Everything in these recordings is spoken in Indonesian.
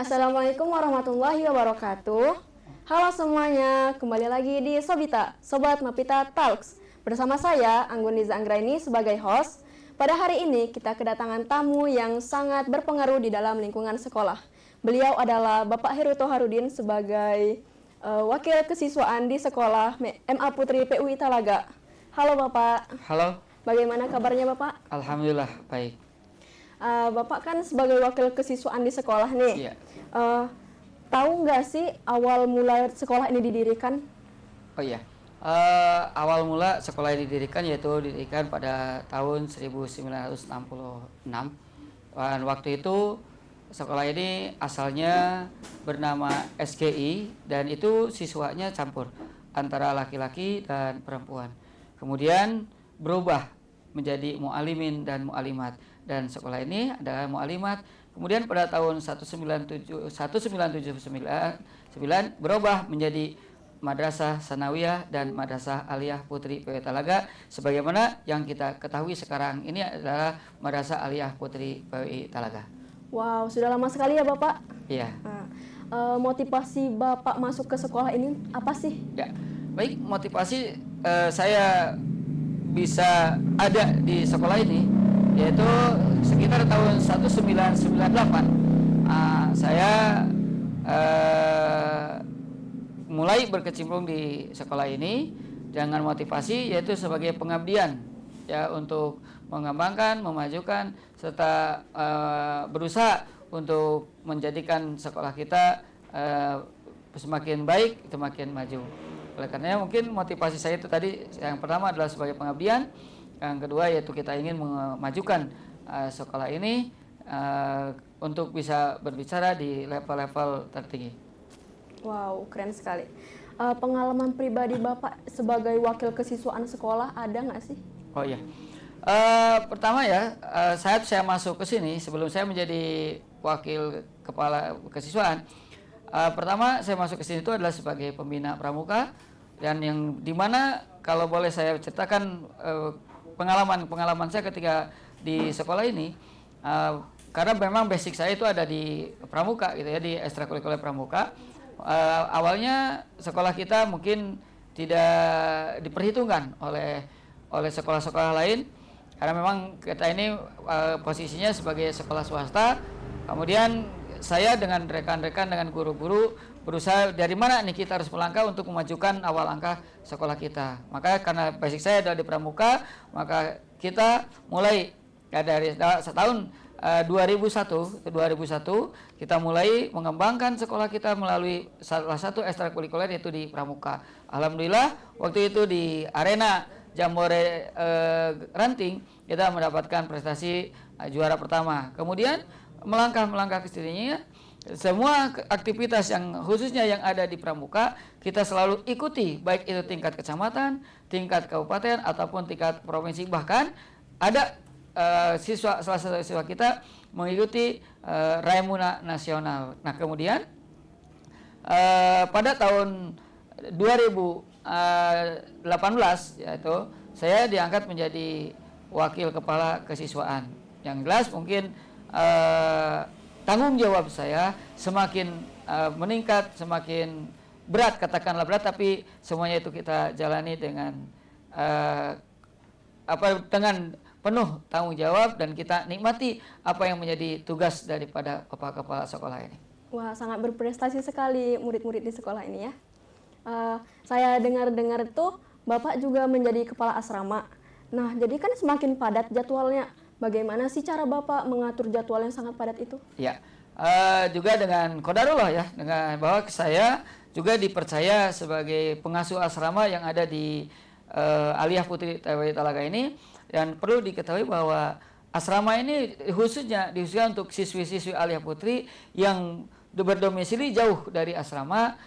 Assalamualaikum warahmatullahi wabarakatuh. Halo semuanya, kembali lagi di Sobita, Sobat Mapita Talks. Bersama saya, Anggun Liza Anggraini sebagai host. Pada hari ini kita kedatangan tamu yang sangat berpengaruh di dalam lingkungan sekolah. Beliau adalah Bapak Heruto Harudin sebagai wakil kesiswaan di sekolah MA Putri PUI Talaga. Halo Bapak. Halo. Bagaimana kabarnya Bapak? Alhamdulillah baik. Bapak kan sebagai wakil kesiswaan di sekolah nih. Iya. Tahu nggak sih awal mula sekolah ini didirikan? Oh iya. Awal mula sekolah ini didirikan didirikan pada tahun 1966. Dan waktu itu sekolah ini asalnya bernama SGI dan itu siswanya campur antara laki-laki dan perempuan. Kemudian berubah menjadi mu'alimin dan mu'alimat, dan sekolah ini adalah mu'alimat. Kemudian pada tahun 1979 berubah menjadi Madrasah Sanawiyah dan Madrasah Aliyah Putri PUI Talaga, sebagaimana yang kita ketahui sekarang ini adalah Madrasah Aliyah Putri PUI Talaga. Wow, sudah lama sekali ya Bapak? Iya. Nah, motivasi Bapak masuk ke sekolah ini apa sih? Ya, baik, motivasi saya bisa ada di sekolah ini yaitu sekitar tahun 1998 saya mulai berkecimpung di sekolah ini dengan motivasi yaitu sebagai pengabdian ya, untuk mengembangkan, memajukan serta berusaha untuk menjadikan sekolah kita semakin baik, semakin maju. Oleh karenanya mungkin motivasi saya itu tadi, yang pertama adalah sebagai pengabdian, yang kedua yaitu kita ingin memajukan sekolah ini untuk bisa berbicara di level-level tertinggi. Wow, keren sekali. Pengalaman pribadi Bapak sebagai wakil kesiswaan sekolah ada nggak sih? Oh iya. Pertama ya, saya masuk ke sini sebelum saya menjadi wakil kepala kesiswaan. Pertama saya masuk ke sini itu adalah sebagai pembina pramuka, dan yang dimana kalau boleh saya ceritakan pengalaman saya ketika di sekolah ini, karena memang basic saya itu ada di pramuka gitu ya, di ekstrakurikuler pramuka. Awalnya sekolah kita mungkin tidak diperhitungkan oleh sekolah-sekolah lain karena memang kita ini posisinya sebagai sekolah swasta. Kemudian saya dengan rekan-rekan, dengan guru-guru berusaha dari mana nih kita harus melangkah untuk memajukan awal langkah sekolah kita. Maka karena basic saya adalah di pramuka, maka kita mulai dari tahun 2001 kita mulai mengembangkan sekolah kita melalui salah satu ekstrakurikuler yaitu di pramuka. Alhamdulillah waktu itu di arena Jambore Ranting kita mendapatkan prestasi juara pertama. Kemudian melangkah ke sininya, semua aktivitas yang khususnya yang ada di pramuka kita selalu ikuti, baik itu tingkat kecamatan, tingkat kabupaten ataupun tingkat provinsi, bahkan ada salah satu siswa kita mengikuti Raimuna Nasional. Nah kemudian pada tahun 2018 yaitu saya diangkat menjadi wakil kepala kesiswaan. Yang jelas mungkin tanggung jawab saya semakin meningkat, semakin berat, katakanlah berat, tapi semuanya itu kita jalani dengan dengan penuh tanggung jawab, dan kita nikmati apa yang menjadi tugas daripada kepala sekolah ini. Wah, sangat berprestasi sekali murid-murid di sekolah ini ya. Saya dengar-dengar itu Bapak juga menjadi kepala asrama. Nah, jadi kan semakin padat jadwalnya. Bagaimana sih cara Bapak mengatur jadwal yang sangat padat itu? Ya, juga dengan qadarullah ya, dengan bahwa saya juga dipercaya sebagai pengasuh asrama yang ada di Aliyah Putri PUI Talaga ini, dan perlu diketahui bahwa asrama ini khususnya untuk siswi-siswi Aliyah Putri yang berdomisili jauh dari asrama,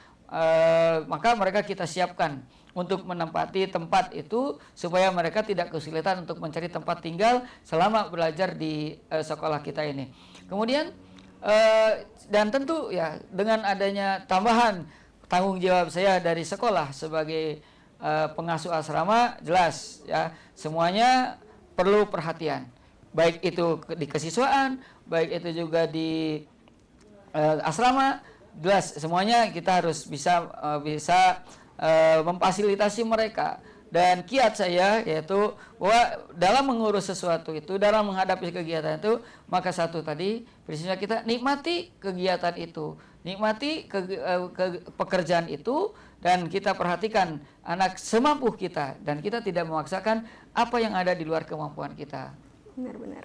maka mereka kita siapkan untuk menempati tempat itu supaya mereka tidak kesulitan untuk mencari tempat tinggal selama belajar di sekolah kita ini. Kemudian dan tentu ya dengan adanya tambahan tanggung jawab saya dari sekolah sebagai pengasuh asrama, jelas ya semuanya perlu perhatian, baik itu di kesiswaan, baik itu juga di asrama, jelas semuanya kita harus bisa memfasilitasi mereka. Dan kiat saya yaitu bahwa dalam mengurus sesuatu itu, dalam menghadapi kegiatan itu, maka satu tadi prinsipnya kita nikmati kegiatan itu, nikmati pekerjaan itu, dan kita perhatikan anak semampu kita, dan kita tidak memaksakan apa yang ada di luar kemampuan kita. Benar-benar.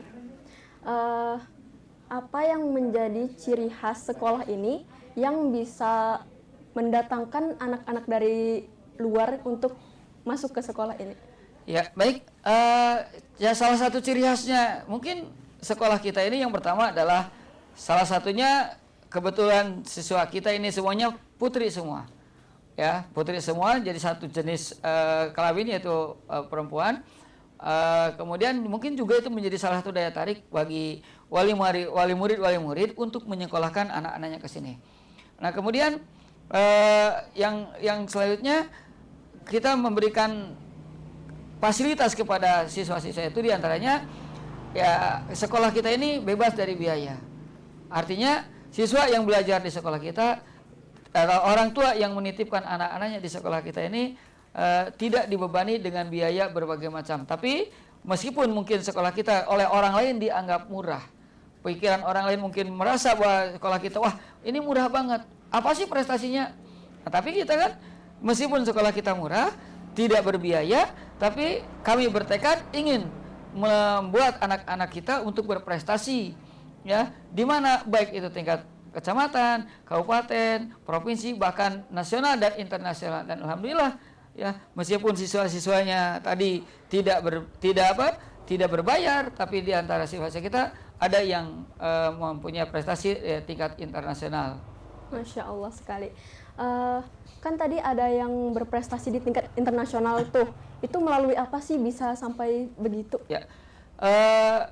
Apa yang menjadi ciri khas sekolah ini yang bisa mendatangkan anak-anak dari luar untuk masuk ke sekolah ini? Ya, baik. Ya, salah satu ciri khasnya mungkin sekolah kita ini yang pertama adalah salah satunya kebetulan siswa kita ini semuanya putri semua. Ya, putri semua, jadi satu jenis kelamin yaitu perempuan. Kemudian mungkin juga itu menjadi salah satu daya tarik bagi wali murid untuk menyekolahkan anak-anaknya ke sini. Nah, kemudian yang selanjutnya kita memberikan fasilitas kepada siswa-siswa itu, diantaranya ya sekolah kita ini bebas dari biaya. Artinya siswa yang belajar di sekolah kita, orang tua yang menitipkan anak-anaknya di sekolah kita ini tidak dibebani dengan biaya berbagai macam. Tapi meskipun mungkin sekolah kita oleh orang lain dianggap murah, pikiran orang lain mungkin merasa bahwa sekolah kita, wah ini murah banget, apa sih prestasinya? Nah, tapi kita kan meskipun sekolah kita murah, tidak berbiaya, tapi kami bertekad ingin membuat anak-anak kita untuk berprestasi, ya, di mana baik itu tingkat kecamatan, kabupaten, provinsi, bahkan nasional dan internasional. Dan alhamdulillah, ya, meskipun siswa-siswanya tadi tidak berbayar, tapi di antara siswa kita ada yang mempunyai prestasi tingkat internasional. Masya Allah sekali. Kan tadi ada yang berprestasi di tingkat internasional tuh. Itu melalui apa sih bisa sampai begitu? Ya,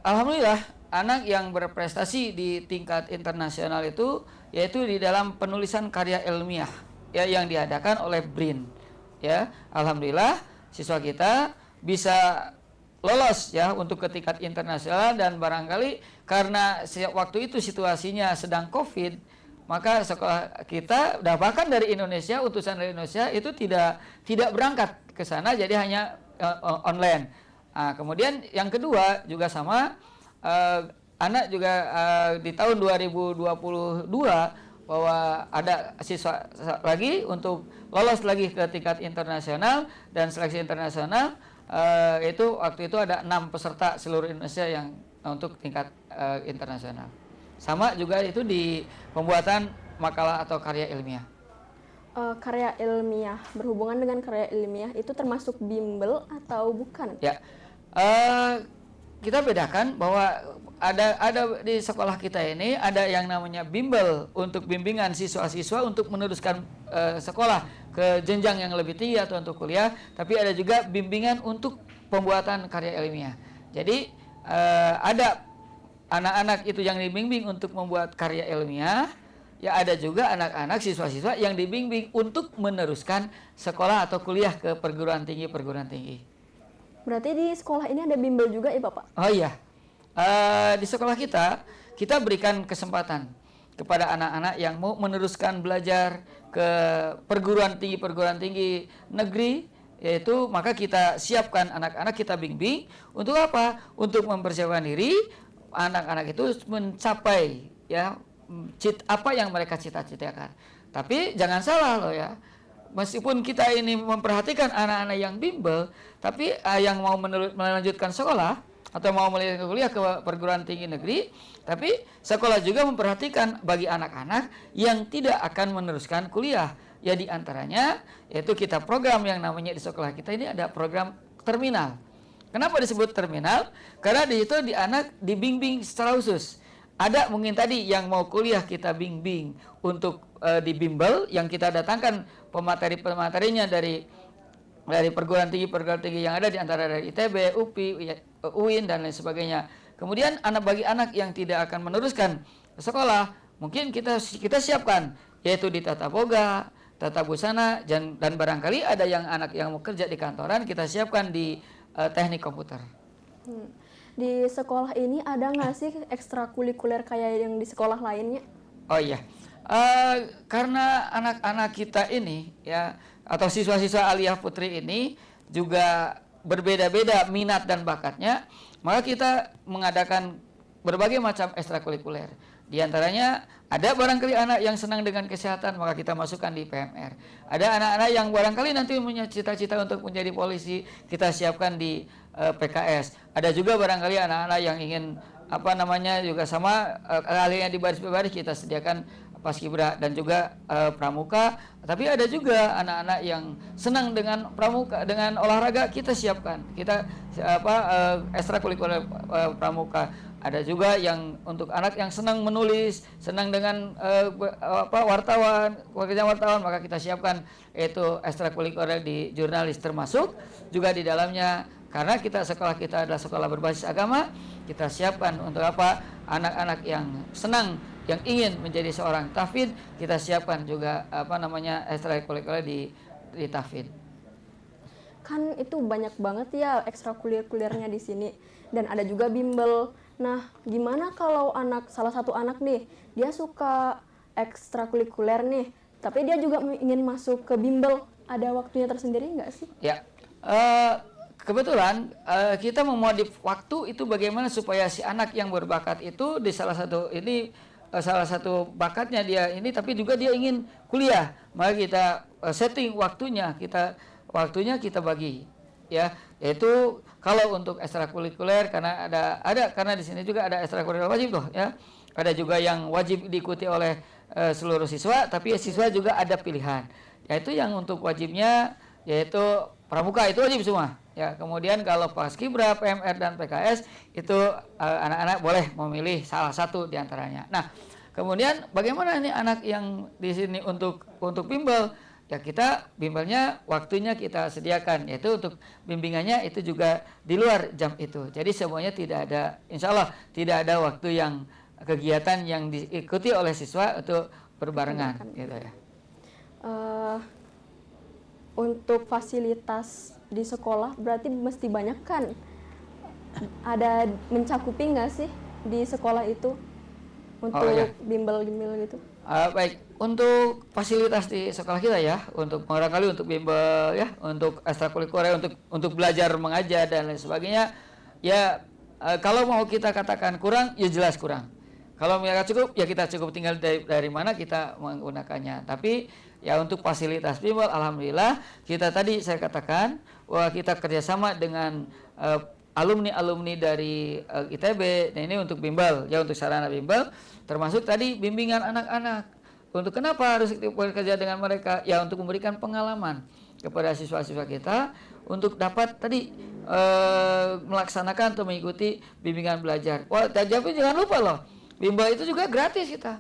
alhamdulillah anak yang berprestasi di tingkat internasional itu yaitu di dalam penulisan karya ilmiah, ya, yang diadakan oleh BRIN. Ya, alhamdulillah siswa kita bisa lolos ya untuk ke tingkat internasional, dan barangkali karena waktu itu situasinya sedang COVID, maka sekolah kita bahkan dari Indonesia, utusan dari Indonesia itu tidak berangkat ke sana, jadi hanya online. Nah, kemudian yang kedua juga sama, anak juga di tahun 2022 bahwa ada siswa lagi untuk lolos lagi ke tingkat internasional, dan seleksi internasional itu waktu itu ada 6 peserta seluruh Indonesia yang untuk tingkat internasional. Sama juga itu di pembuatan makalah atau karya ilmiah. Karya ilmiah, berhubungan dengan karya ilmiah itu termasuk bimbel atau bukan? Ya, kita bedakan bahwa ada di sekolah kita ini ada yang namanya bimbel untuk bimbingan siswa-siswa untuk meneruskan sekolah ke jenjang yang lebih tinggi atau untuk kuliah, tapi ada juga bimbingan untuk pembuatan karya ilmiah. Jadi ada anak-anak itu yang dibimbing untuk membuat karya ilmiah, ya ada juga anak-anak siswa-siswa yang dibimbing untuk meneruskan sekolah atau kuliah ke perguruan tinggi. Berarti di sekolah ini ada bimbel juga ya Bapak? Oh iya, di sekolah kita berikan kesempatan kepada anak-anak yang mau meneruskan belajar ke perguruan tinggi negeri, yaitu maka kita siapkan anak-anak, kita bimbing untuk apa? Untuk mempersiapkan diri anak-anak itu mencapai ya apa yang mereka cita-citakan. Tapi jangan salah loh ya, meskipun kita ini memperhatikan anak-anak yang bimbel, tapi yang mau melanjutkan sekolah atau mau melanjutkan kuliah ke perguruan tinggi negeri, tapi sekolah juga memperhatikan bagi anak-anak yang tidak akan meneruskan kuliah. Ya di antaranya yaitu kita program yang namanya di sekolah kita ini ada program terminal. Kenapa disebut terminal? Karena di situ di anak dibimbing secara khusus. Ada mungkin tadi yang mau kuliah kita bimbing untuk di bimbel, yang kita datangkan pemateri-pematerinya dari perguruan tinggi yang ada di antara dari ITB, UPI, UIN dan lain sebagainya. Kemudian bagi anak yang tidak akan meneruskan sekolah, mungkin kita siapkan yaitu di tata boga, tata busana, dan barangkali ada yang anak yang mau kerja di kantoran, kita siapkan di teknik komputer. Di sekolah ini ada nggak sih ekstrakurikuler kayak yang di sekolah lainnya? Oh iya, karena anak-anak kita ini ya atau siswa-siswa Aliyah Putri ini juga berbeda-beda minat dan bakatnya, maka kita mengadakan berbagai macam ekstrakurikuler. Di antaranya ada barangkali anak yang senang dengan kesehatan, maka kita masukkan di PMR. Ada anak-anak yang barangkali nanti punya cita-cita untuk menjadi polisi, kita siapkan di PKS. Ada juga barangkali anak-anak yang ingin juga sama ahlinya di baris-baris, kita sediakan paskibra dan juga pramuka. Tapi ada juga anak-anak yang senang dengan pramuka, dengan olahraga, kita siapkan. Kita ekstrakurikuler pramuka. Ada juga yang untuk anak yang senang menulis, senang dengan wartawan, pekerjaan wartawan, maka kita siapkan itu ekstrakurikuler di jurnalis, termasuk juga di dalamnya karena sekolah kita adalah sekolah berbasis agama, kita siapkan untuk anak-anak yang senang, yang ingin menjadi seorang tahfidz, kita siapkan juga ekstrakurikuler di tahfidz. Kan itu banyak banget ya ekstrakurikulernya di sini, dan ada juga bimbel. Nah, gimana kalau salah satu anak nih, dia suka ekstrakurikuler nih, tapi dia juga ingin masuk ke bimbel, ada waktunya tersendiri nggak sih? Ya, kebetulan kita memodif waktu itu bagaimana supaya si anak yang berbakat itu di salah satu bakatnya dia ini, tapi juga dia ingin kuliah, maka kita setting waktunya kita bagi, ya, yaitu kalau untuk ekstrakurikuler karena karena di sini juga ada ekstrakurikuler wajib tuh, ya, ada juga yang wajib diikuti oleh seluruh siswa, tapi siswa juga ada pilihan, yaitu yang untuk wajibnya yaitu pramuka itu wajib semua, ya. Kemudian kalau paskibra, PMR dan PKS itu anak-anak boleh memilih salah satu diantaranya. Nah, kemudian bagaimana ini anak yang di sini untuk bimbel? Ya, kita bimbelnya waktunya kita sediakan, yaitu untuk bimbingannya itu juga di luar jam itu. Jadi semuanya insya Allah tidak ada waktu yang kegiatan yang diikuti oleh siswa untuk berbarengan, gitu ya. Untuk fasilitas di sekolah berarti mesti banyak kan? Ada mencakupi nggak sih di sekolah itu untuk bimbel-bimbel gitu? Baik, untuk fasilitas di sekolah kita ya, untuk barangkali untuk bimbel ya, untuk ekstrakurikuler, untuk belajar mengajar dan lain sebagainya, ya kalau mau kita katakan kurang, ya jelas kurang. Kalau mereka cukup, ya kita cukup, tinggal dari mana kita menggunakannya. Tapi ya untuk fasilitas bimbel, alhamdulillah kita tadi saya katakan bahwa kita kerjasama dengan alumni dari ITB. Nah, ini untuk bimbel, ya, untuk sarana bimbel, termasuk tadi bimbingan anak-anak. Untuk kenapa harus bekerja dengan mereka? Ya, untuk memberikan pengalaman kepada siswa-siswa kita untuk dapat tadi melaksanakan atau mengikuti bimbingan belajar. Wah, tapi jangan lupa loh, bimbel itu juga gratis kita.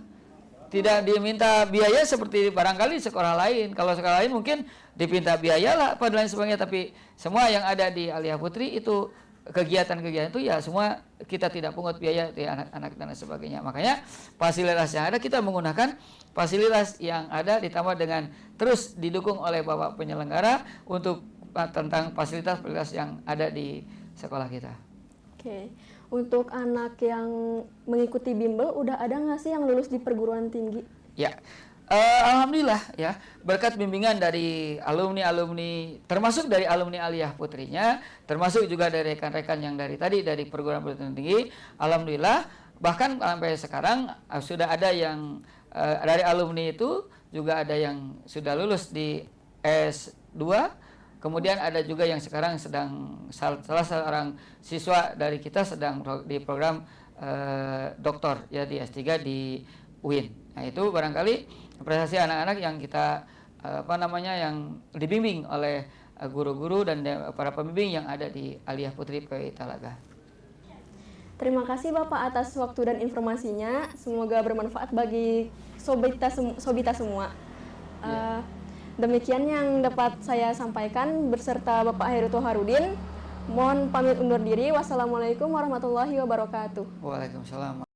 Tidak diminta biaya seperti barangkali sekolah lain. Kalau sekolah lain mungkin diminta biaya lah, apa dan lain sebagainya. Tapi semua yang ada di Aliyah Putri itu kegiatan-kegiatan itu ya semua kita tidak pungut biaya di anak-anak dan sebagainya. Makanya fasilitas yang ada kita menggunakan fasilitas yang ada ditambah dengan terus didukung oleh Bapak penyelenggara untuk tentang fasilitas-fasilitas yang ada di sekolah kita. Oke. Untuk anak yang mengikuti bimbel, udah ada nggak sih yang lulus di perguruan tinggi? Ya, alhamdulillah ya, berkat bimbingan dari alumni-alumni, termasuk dari alumni Aliyah Putrinya, termasuk juga dari rekan-rekan yang dari perguruan perguruan tinggi, alhamdulillah, bahkan sampai sekarang sudah ada yang dari alumni itu juga ada yang sudah lulus di S2. Kemudian ada juga yang sekarang salah seorang siswa dari kita sedang di program doktor ya di S3 di UIN. Nah, itu barangkali prestasi anak-anak yang kita yang dibimbing oleh guru-guru dan para pembimbing yang ada di Aliyah Putri PWI Talaga. Terima kasih Bapak atas waktu dan informasinya. Semoga bermanfaat bagi sobita semua. Demikian yang dapat saya sampaikan beserta Bapak Hairul Toharudin. Mohon pamit undur diri. Wassalamualaikum warahmatullahi wabarakatuh. Waalaikumsalam.